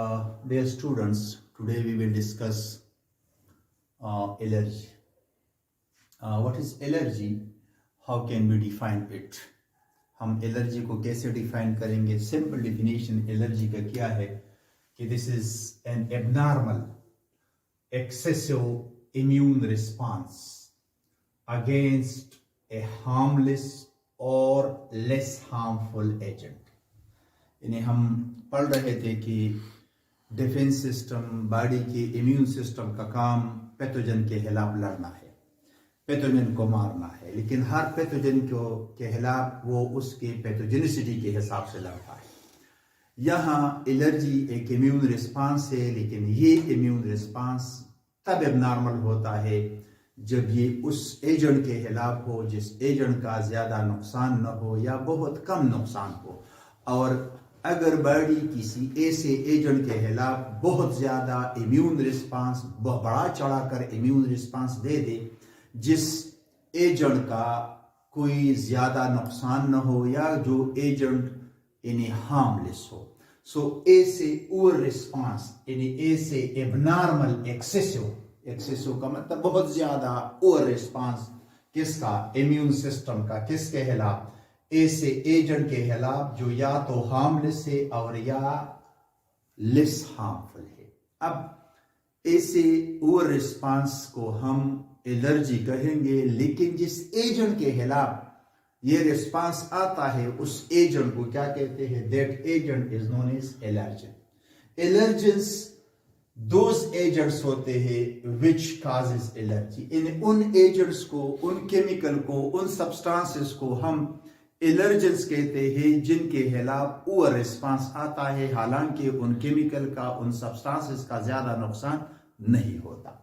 Dear students, today we will discuss allergy. What is allergy? How can we define it? हम allergy को कैसे define करेंगे? Simple definition allergy का क्या है कि this is an abnormal excessive immune response against A harmless और less harmful agent. इन्हें हम पढ़ रहे थे कि डिफेंस सिस्टम, बॉडी के इम्यून सिस्टम का काम पैथोजन के खिलाफ लड़ना है, पैथोजन को मारना है, लेकिन हर पैथोजन के खिलाफ वो उसके पैथोजेनिसिटी के हिसाब से लड़ता है। यहाँ एलर्जी एक इम्यून रिस्पांस है, लेकिन ये इम्यून रिस्पांस तब एबनॉर्मल होता है जब ये उस एजेंट के खिलाफ हो जिस एजेंट का ज्यादा नुकसान न हो या बहुत कम नुकसान हो। और अगर बॉडी किसी ऐसे एजेंट के खिलाफ बहुत ज्यादा इम्यून रिस्पांस, बढ़ा चढ़ाकर इम्यून रिस्पांस दे दे जिस एजेंट का कोई ज्यादा नुकसान न हो या जो एजेंट इन्हें हार्मलेस हो, सो ऐसे ओवर रिस्पांस, इन्हें ऐसे एबनॉर्मल एक्सेसिव का मतलब बहुत ज्यादा ओवर रिस्पांस किसका? इम्यून सिस्टम का। किसके खिलाफ? ऐसे एजेंट के खिलाफ जो या तो हार्मलेस है और या लेस हार्मफुल है। अब ऐसे ओवर रिस्पांस को हम एलर्जी कहेंगे, लेकिन जिस एजेंट के खिलाफ ये रिस्पांस आता है उस एजेंट को क्या कहते हैं? That agent is known as allergen. Allergens those agents होते हैं विच काजेस एलर्जी। इन उन एजेंट्स को, उन केमिकल को, उन सब्सटेंसेस को हम एलर्जेंस कहते हैं जिनके खिलाफ ओवर रिस्पांस आता है, हालांकि उन केमिकल का, उन सब्सटेंसेस का ज्यादा नुकसान नहीं होता।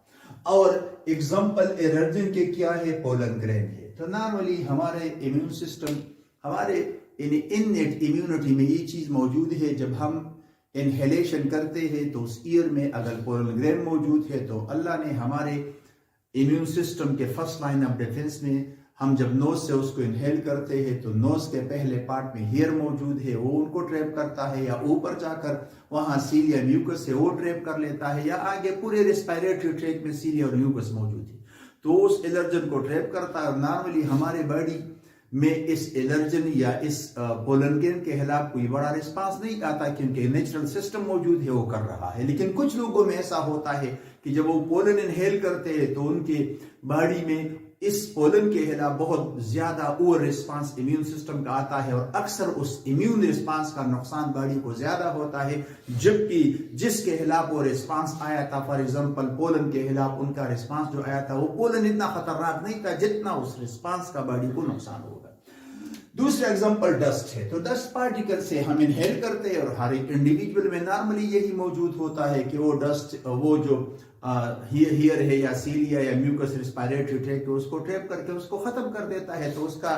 और एग्जांपल एलर्जन के क्या है? पोलन ग्रेन है। तो नॉर्मली हमारे इम्यून सिस्टम, हमारे इननेट इम्यूनिटी में ये चीज मौजूद है। जब हम इनहेलेशन करते हैं तो उस ईयर में अगर पोलन ग्रेन मौजूद है तो अल्लाह ने हमारे इम्यून सिस्टम के फर्स्ट लाइन ऑफ डिफेंस में, हम जब नोज से उसको इनहेल करते हैं तो नोज के पहले पार्ट में हेयर मौजूद है, वो उनको ट्रैप करता है, या ऊपर जाकर वहां सील या म्यूकस है वो ट्रैप कर लेता है, या आगे पूरे रेस्पिरेटरी ट्रैक में सील और म्यूकस मौजूद है तो उस एलर्जन को ट्रैप करता है। और नॉर्मली हमारे बॉडी में इस एलर्जन या इस पोलन ग्रेन के खिलाफ कोई बड़ा रिस्पांस नहीं आता क्योंकि नेचुरल सिस्टम मौजूद है, वो कर रहा है। लेकिन कुछ लोगों में ऐसा होता है कि जब वो पोलन इनहेल करते हैं तो उनके बॉडी में इस पोलन के खिलाफ बहुत ज्यादा ओवर रिस्पांस इम्यून सिस्टम का आता है और अक्सर उस इम्यून रिस्पांस का नुकसान बॉडी को ज्यादा होता है, जबकि जिसके खिलाफ वो रिस्पांस आया था, फॉर एग्जांपल पोलन के खिलाफ उनका रिस्पांस जो आया था वो पोलन इतना खतरनाक नहीं था जितना उस रिस्पांस का बॉडी को नुकसान होगा। दूसरा एग्जांपल डस्ट है। तो डस्ट पार्टिकल से हम इनहेल करते हैं और हर एक इंडिविजुअल में नॉर्मली यही मौजूद होता है कि वो डस्ट, वो जो हियर है या सीलिया या म्यूकस रेस्पिरेटरी ट्रैक्ट, उसको ट्रैप करके उसको खत्म कर देता है। तो उसका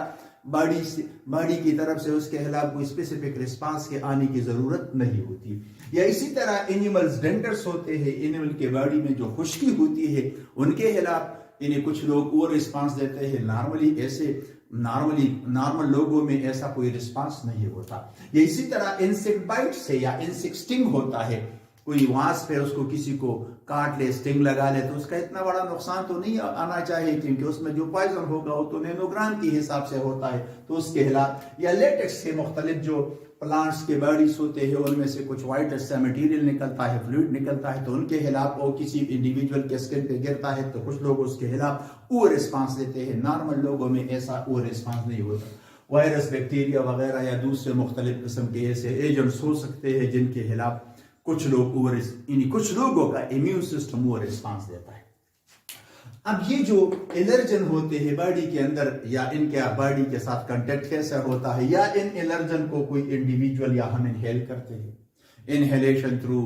बॉडी की तरफ से उसके खिलाफ कोई स्पेसिफिक रिस्पांस के आने की जरूरत नहीं होती। या इसी तरह एनिमल्स डेंटर्स होते हैं, एनिमल के बॉडी में जो खुश्की होती है उनके खिलाफ इन्हें कुछ लोग ओवर रिस्पांस देते हैं। नॉर्मल लोगों में ऐसा कोई रिस्पांस नहीं होता। या इसी तरह इंसेक्ट बाइट से या इंसेक्ट स्टिंग होता है, कोई वास्प पे उसको किसी को काट ले, स्टिंग लगा ले, तो उसका इतना बड़ा नुकसान तो नहीं आना चाहिए क्योंकि उसमें जो पॉइजन होगा वो तो नैनोग्राम के हिसाब से होता है, तो उसके खिलाफ। या लेटेक्स के मुख्तलिफ जो प्लांट्स के बॉडीज होते हैं उनमें से कुछ व्हाइट सा मटेरियल निकलता है, फ्लूइड निकलता है, तो उनके खिलाफ वो किसी इंडिविजुअल के स्किन पे गिरता है तो कुछ लोग उसके खिलाफ ओवर रिस्पांस देते हैं। नॉर्मल लोगों में ऐसा ओवर रिस्पांस नहीं होता। वायरस, बैक्टीरिया वगैरह या दूसरे मुख्तलिफ किस्म के ऐसे एजेंट्स हो सकते हैं जिनके खिलाफ कुछ लोगों का इम्यून सिस्टम ओवर रिस्पांस देता है। अब ये जो एलर्जन होते हैं बॉडी के अंदर, या इनके बॉडी के साथ कांटेक्ट कैसे होता है, या इन एलर्जन को कोई इंडिविजुअल या हम इनहेल करते हैं, इनहेलेशन थ्रू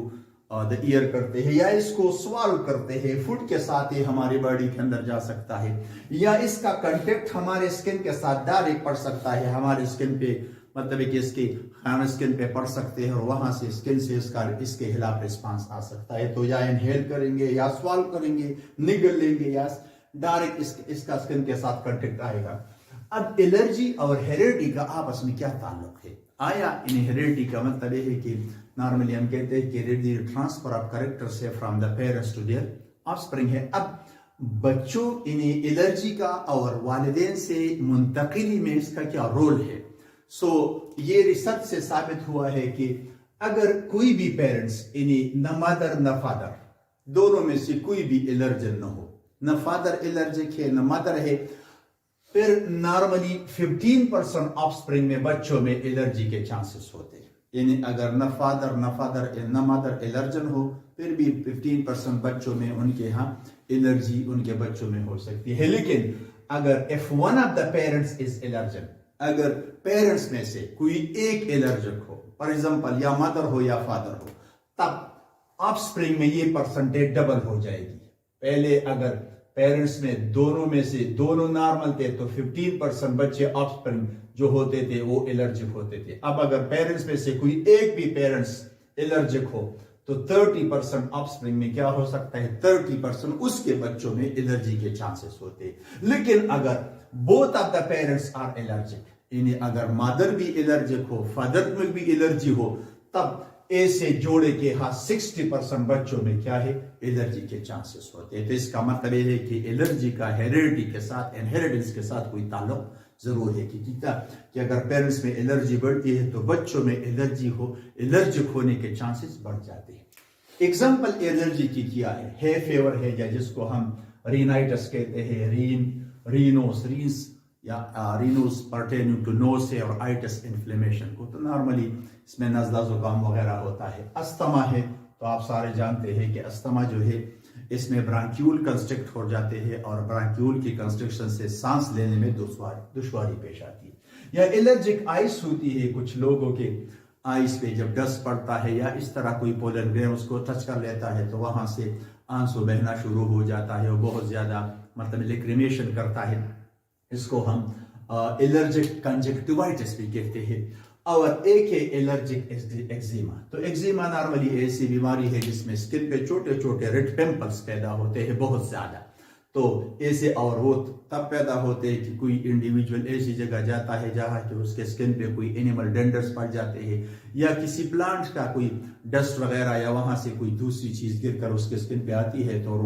द ईयर करते हैं, या इसको स्वाल्व करते हैं, फूड के साथ ही हमारी बॉडी के अंदर जा सकता है, या इसका कांटेक्ट हमारे स्किन के साथ डायरेक्ट पड़ सकता है, हमारे स्किन पे मतलब कि इसके हम स्किन पे पड़ सकते हैं और वहां से स्किन से इसके खिलाफ रिस्पांस आ सकता है। तो या इनहेल करेंगे या स्वाल्व करेंगे, निगल लेंगे, या डायरेक्ट इसका स्किन के साथ कांटेक्ट आएगा। अब एलर्जी और हेरेडिटी का आपस में क्या ताल्लुक है? आया इन हेरेडिटी का मतलब है कि नॉर्मली हम कहते हैं कि हेरिडिटरी ट्रांसफर ऑफ कैरेक्टर से from the parents to their offspring है। अब बच्चों इन्हें एलर्जी का और वालिदैन से मुंतकिली में इसका क्या रोल है। ये रिसर्च से साबित हुआ है कि अगर कोई भी पेरेंट्स इन्हें न मदर न फादर दोनों में से कोई भी एलर्जन न हो, न फादर एलर्जिक है न मदर है, फिर नॉर्मली 15% ऑफस्प्रिंग में बच्चों में एलर्जी के चांसेस होते हैं। यानी अगर न फादर न मदर एलर्जन हो फिर भी 15% बच्चों में उनके यहाँ एलर्जी उनके बच्चों में हो सकती है। लेकिन अगर if one of the parents is allergen, अगर पेरेंट्स में से कोई एक एलर्जिक हो, फॉर एग्जांपल या मदर हो या फादर हो, तब ऑफस्प्रिंग में ये परसेंटेज डबल हो जाएगी। पहले अगर पेरेंट्स में से दोनों नॉर्मल थे तो 15% बच्चे ऑफस्प्रिंग जो होते थे वो एलर्जिक होते थे। अब अगर पेरेंट्स में से कोई एक भी पेरेंट्स एलर्जिक हो तो 30% ऑफस्प्रिंग में क्या हो सकता है, 30% उसके बच्चों में एलर्जी के चांसेस होते हैं। लेकिन अगर both of the parents are allergic, यानी अगर मदर भी एलर्जिक हो फादर में भी एलर्जी हो, तब ऐसे जोड़े के 60% बच्चों में क्या है, एलर्जी के चांसेस होते हैं। तो इसका मतलब यह है कि एलर्जी का हेरिडिटी के साथ, इनहेरिटेंस के साथ कोई ताल्लुक जरूर है कि अगर पेरेंट्स में एलर्जी बढ़ती है तो बच्चों में एलर्जिक होने के चांसेस बढ़ जाते हैं। एग्जाम्पल एलर्जी की क्या है फेवर है, या जिसको हम रीनाइटिस कहते हैं, रीनोस या रीनोस पर्टेनिंग टू नोज है, और आइटिस इन्फ्लेमेशन को, तो नॉर्मली इसमें नज़ला जुकाम वगैरह होता है। अस्थमा है तो आप सारे जानते हैं कि अस्थमा जो है इसमें ब्रांक्यूल कंस्ट्रिक्ट हो जाते हैं और ब्रांक्यूल की कंस्ट्रिक्शन से सांस लेने में दुश्वारी पेश आती है। या एलर्जिक आइस होती है, कुछ लोगों के आइस पे जब डस्ट पड़ता है या इस तरह कोई पोलन ग्रेन उसको टच कर लेता है तो वहां से आंसू बहना शुरू हो जाता है और बहुत ज्यादा मतलब लिक्रिमेशन करता है। इसको हम एलर्जिक कंजक्टिवाइटिस भी कहते हैं। और एक है एलर्जिक एक्जिमा। तो एक्जिमा नॉर्मली ऐसी बीमारी है जिसमें स्किन पे छोटे छोटे रेड पिंपल्स पैदा होते हैं बहुत ज्यादा। तो ऐसे, और वो तब पैदा होते हैं कि कोई इंडिविजुअल ऐसी जगह जाता है जहाँ कि उसके स्किन पे कोई एनिमल डेंडर्स पड़ जाते हैं, या किसी प्लांट का कोई डस्ट वगैरह या वहां से कोई दूसरी चीज गिरकर उसके स्किन पे आती है तो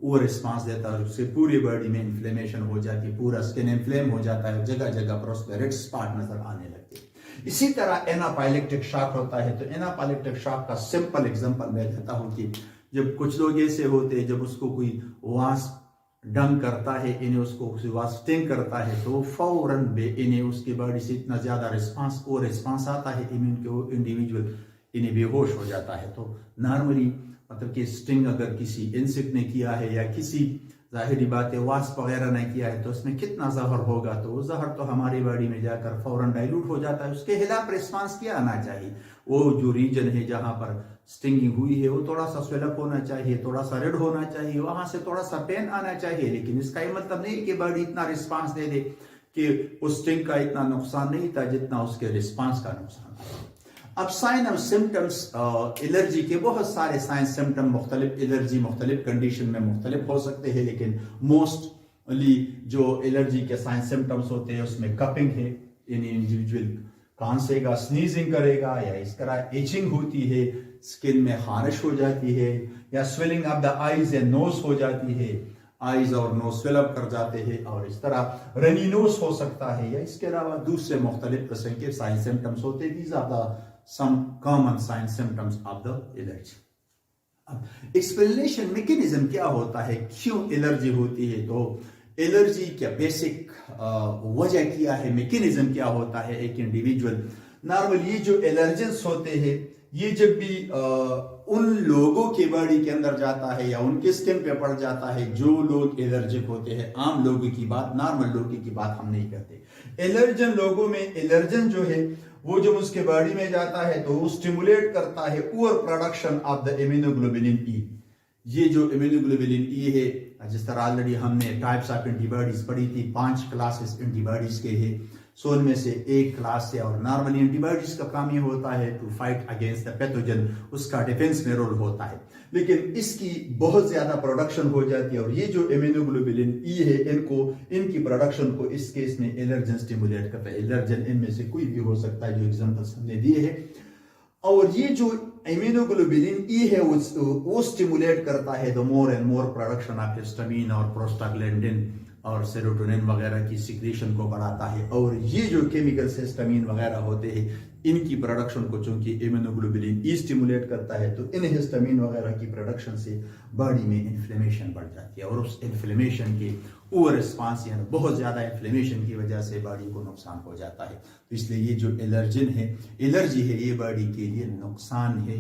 वो रिस्पांस देता है, उससे पूरी बॉडी में इन्फ्लेमेशन हो जाती है, पूरा स्किन इन्फ्लेम हो जाता है, जगह जगह पर उस पर रेड स्पॉट नजर आने लगते हैं। इसी तरह एनाफाइलेक्टिक शॉक होता है। तो एनाफाइलेक्टिक शॉक का सिंपल एग्जांपल मैं देता हूं कि जब कुछ लोग ऐसे होते हैं जब उसको कोई वास्प डंग करता है, इन्हें उसको स्टिंग करता है तो फौरन इन्हें उसकी बॉडी से इतना ज्यादा रिस्पांस आता है, इंडिविजुअल इन्हें बेहोश हो जाता है। तो नॉर्मली मतलब कि स्टिंग अगर किसी इंसेक्ट ने किया है या किसी जाहिरी बात है वास्प वगैरह ने किया है तो उसमें कितना जहर होगा, तो वो जहर तो हमारी बॉडी में जाकर फौरन डाइल्यूट हो जाता है। उसके खिलाफ रिस्पांस क्या आना चाहिए, वो जो रीजन है जहां पर स्टिंगिंग हुई है वो थोड़ा सा स्वेलअप होना चाहिए, थोड़ा सा रेड होना चाहिए, वहां से थोड़ा सा पेन आना चाहिए। लेकिन इसका ये मतलब नहीं कि बॉडी इतना रिस्पांस दे दे कि उस स्टिंग का इतना नुकसान नहीं था जितना उसके रिस्पांस का नुकसान था। अब साइन और सिम्टम्स, एलर्जी के बहुत सारे साइन सिम्टम मुख्तलिफ एलर्जी मुख्तलिफ कंडीशन में मुख्तलिफ हो सकते हैं, लेकिन मोस्टली जो एलर्जी के साइन सिम्टम्स होते हैं उसमें कपिंग है, यानी इंडिविजुअल खांसेगा, स्नीजिंग करेगा, या इस तरह इचिंग होती है, स्किन में खारिश हो जाती है, या swelling of the eyes and nose हो जाती है, आईज और नोज स्वेलअप कर जाते हैं, और इस तरह रनी नोज हो सकता है, या इसके अलावा दूसरे मुख्तलिफ किस्म के साइन सिम्टम्स होते हैं। These are the some common sign symptoms of the allergy. अब एक्सप्लेनेशन मैकेनिज्म क्या होता है, क्यों एलर्जी होती है, तो एलर्जी क्या बेसिक वजह क्या है, मैकेनिज्म क्या होता है। एक इंडिविजुअल नॉर्मल ये जो एलर्जेंस होते हैं ये जब भी उन लोगों के बॉडी के अंदर जाता है या उनके स्किन पे पड़ जाता है जो लोग एलर्जिक होते हैं, आम लोगों की बात, नॉर्मल लोगों की बात हम नहीं करते। एलर्जन लोगों में एलर्जन जो है वो जब उसके बॉडी में जाता है तो वो स्टिमुलेट करता है over production of the immunoglobulin E. ये जो इम्यूनोग्लोबुलिन ई है, जिस तरह ऑलरेडी हमने टाइप्स ऑफ एंटीबॉडीज पढ़ी थी, 5 क्लासेस एंटीबॉडीज के हैं, सो उनमें से एक क्लास है, और नॉर्मली एंटीबॉडीज का काम ये होता है to fight against the pathogen, उसका डिफेंस में रोल होता है। लेकिन इसकी बहुत ज्यादा प्रोडक्शन हो जाती है, और ये जो इम्यूनोग्लोबुलिन ई है इनकी प्रोडक्शन को इस केस में एलर्जन स्टिमुलेट करता है। एलर्जन इनमें से कोई भी हो सकता है जो एग्जांपल्स हमने दिए हैं। और ये जो इम्यूनोग्लोबुलिन ई है वो स्टिमुलेट करता है the more and more production of histamine और प्रोस्टाग्लैंडिन और सेरोटोनिन वगैरह की सिक्रेशन को बढ़ाता है। और ये जो केमिकल्स हिस्टामिन वगैरह होते हैं इनकी प्रोडक्शन को चूंकि इम्यूनोग्लोबुलिन ई स्टिमुलेट करता है तो इन हिस्टामिन वगैरह की प्रोडक्शन से बॉडी में इन्फ्लेमेशन बढ़ जाती है और उस इन्फ्लेमेशन के ओवर रिस्पॉन्स यानी बहुत ज़्यादा इन्फ्लेमेशन की वजह से बॉडी को नुकसान हो जाता है। तो इसलिए ये जो एलर्जी है ये बॉडी के लिए नुकसान है।